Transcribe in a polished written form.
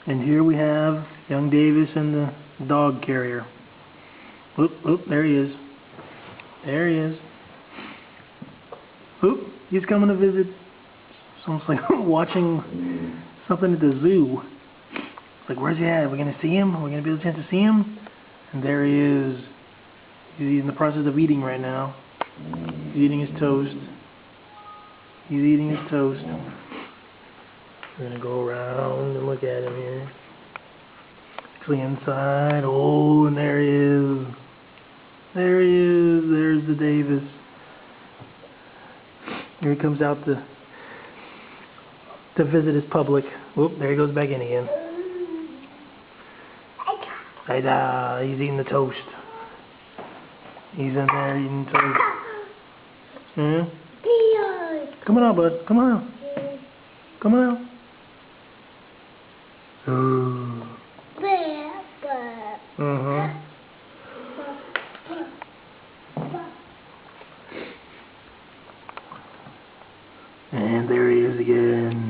And here we have young Davis and the dog carrier. Oop, oop, there he is. There he is. Oop, he's coming to visit. It's almost like watching something at the zoo. It's like, where's he at? Are we going to see him? Are we going to be able to chance to see him? And there he is. He's in the process of eating right now. He's eating his toast. He's eating his toast. We're going to go around and look at him here. Actually inside. Oh, and there he is. There he is. There's the Davis. Here he comes out to visit his public. Whoop, there he goes back in again. He's eating the toast. He's in there eating toast. Hmm? Come on out, bud. Come on out. Come on out. And there he is again.